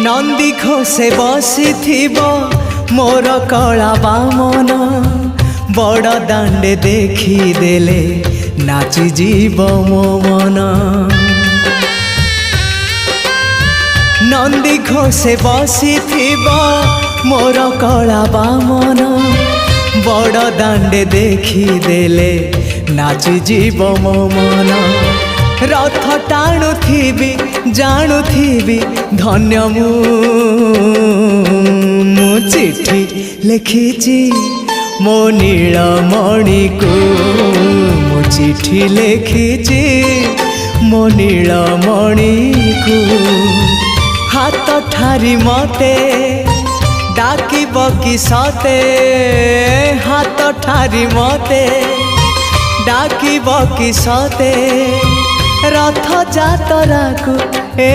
नंदी घोषे बसी मोर कला बामन बड़ दांडे देखी देले नाची जीव मो मन। नंदी घोषे बसी मोर कला बामन बड़ दांडे देखी देले नाची जीव मो मन। रथ टाणुथिबी जाणुथिबी धन्य मु चिट्ठी लिखिची मो नीलमणि को मु चिट्ठी लिखिची मो नीलमणि को। हाथ ठारी मते डाकिब कि सते हाथ ठारी मते डाकिब कि सते रथ जातरा को ए